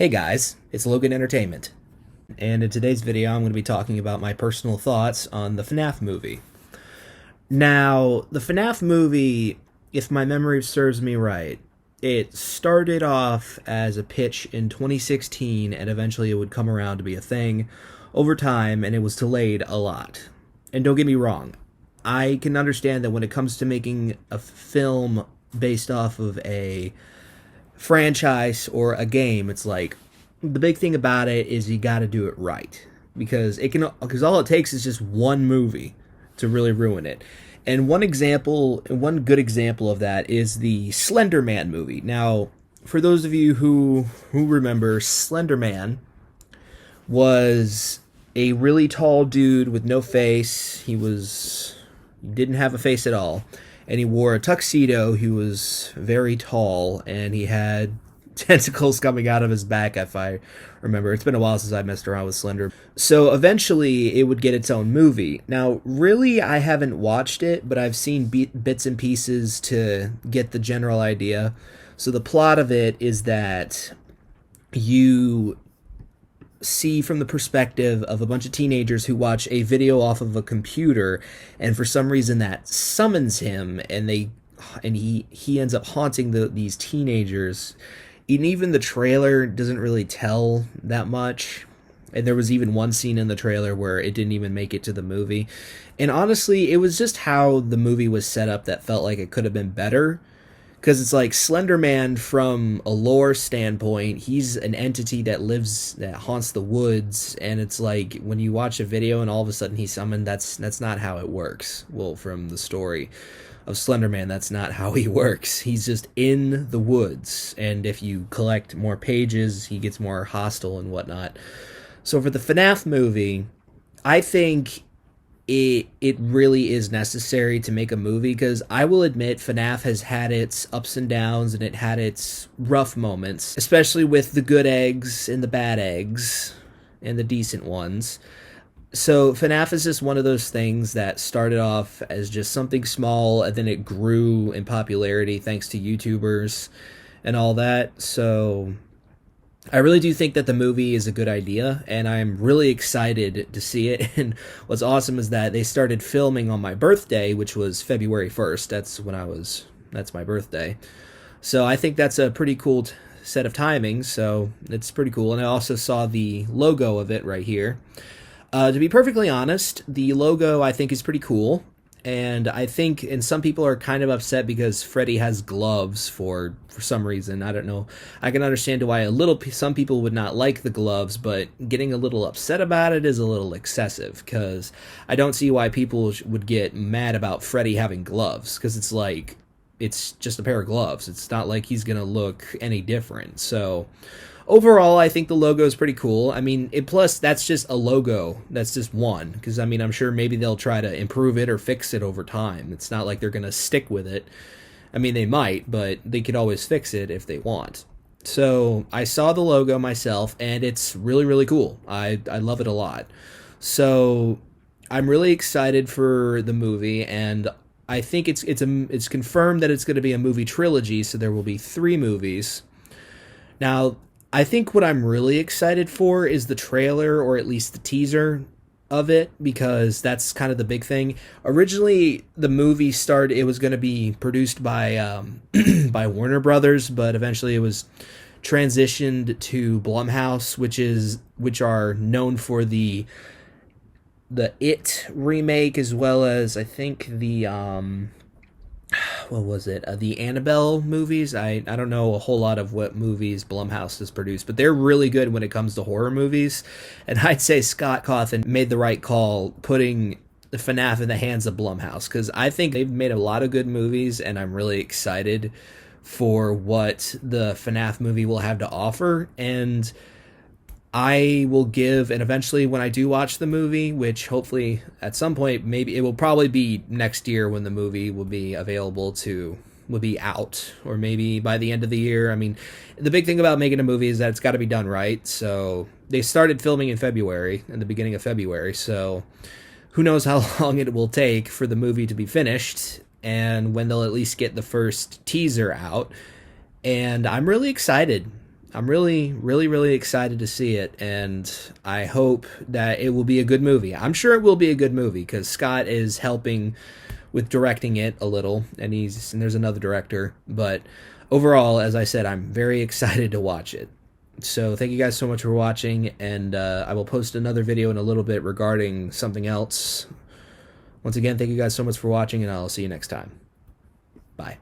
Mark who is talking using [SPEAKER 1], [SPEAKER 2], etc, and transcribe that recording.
[SPEAKER 1] Hey guys, it's Logan Entertainment, and in today's video I'm going to be talking about my personal thoughts on the FNAF movie. Now, the FNAF movie, if my memory serves me right, it started off as a pitch in 2016 and eventually it would come around to be a thing over time, and it was delayed a lot. And don't get me wrong, I can understand that when it comes to making a film based off of a franchise or a game, it's like the big thing about it is you got to do it right, because all it takes is just one movie to really ruin it. And one good example of that is the Slender Man movie. Now, for those of you who remember, Slender Man was a really tall dude with no face. He didn't have a face at all, and he wore a tuxedo. He was very tall, and he had tentacles coming out of his back, if I remember. It's been a while since I messed around with Slender. So eventually it would get its own movie. Now, really, I haven't watched it, but I've seen bits and pieces to get the general idea. So the plot of it is that you see from the perspective of a bunch of teenagers who watch a video off of a computer, and for some reason that summons him, and he ends up haunting these teenagers. And even the trailer doesn't really tell that much, and there was even one scene in the trailer where it didn't even make it to the movie. And honestly, it was just how the movie was set up that felt like it could have been better. Because it's like Slender Man, from a lore standpoint, he's an entity that haunts the woods, and it's like when you watch a video and all of a sudden he's summoned, that's not how it works. Well, from the story of Slender Man, that's not how he works. He's just in the woods, and if you collect more pages, he gets more hostile and whatnot. So for the FNAF movie, I think it really is necessary to make a movie, because I will admit FNAF has had its ups and downs and it had its rough moments, especially with the good eggs and the bad eggs and the decent ones. So FNAF is just one of those things that started off as just something small, and then it grew in popularity thanks to YouTubers and all that. So I really do think that the movie is a good idea, and I'm really excited to see it. And what's awesome is that they started filming on my birthday, which was February 1st. That's my birthday. So I think that's a pretty cool set of timings, so it's pretty cool. And I also saw the logo of it right here. To be perfectly honest, the logo I think is pretty cool. And I think, and some people are kind of upset because Freddy has gloves for some reason. I don't know. I can understand why some people would not like the gloves, but getting a little upset about it is a little excessive, because I don't see why people would get mad about Freddy having gloves, because it's like, it's just a pair of gloves. It's not like he's going to look any different. So overall, I think the logo is pretty cool. I mean, plus, that's just a logo. That's just one. Because, I mean, I'm sure maybe they'll try to improve it or fix it over time. It's not like they're going to stick with it. I mean, they might, but they could always fix it if they want. So, I saw the logo myself, and it's really, really cool. I love it a lot. So, I'm really excited for the movie, and I think it's confirmed that it's going to be a movie trilogy, so there will be 3 movies. Now, I think what I'm really excited for is the trailer, or at least the teaser of it, because that's kind of the big thing. Originally, the movie it was going to be produced by by Warner Brothers, but eventually it was transitioned to Blumhouse, which are known for the It remake, as well as I think the what was it? The Annabelle movies. I don't know a whole lot of what movies Blumhouse has produced, but they're really good when it comes to horror movies. And I'd say Scott Cawthon made the right call putting the FNAF in the hands of Blumhouse, because I think they've made a lot of good movies, and I'm really excited for what the FNAF movie will have to offer. And I will and eventually when I do watch the movie, which hopefully at some point, maybe it will probably be next year when the movie will be will be out, or maybe by the end of the year. I mean, the big thing about making a movie is that it's got to be done right. So they started filming in the beginning of February. So who knows how long it will take for the movie to be finished, and when they'll at least get the first teaser out. And I'm really excited. I'm really, really, really excited to see it, and I hope that it will be a good movie. I'm sure it will be a good movie because Scott is helping with directing it a little, and there's another director. But overall, as I said, I'm very excited to watch it. So thank you guys so much for watching, and I will post another video in a little bit regarding something else. Once again, thank you guys so much for watching, and I'll see you next time. Bye.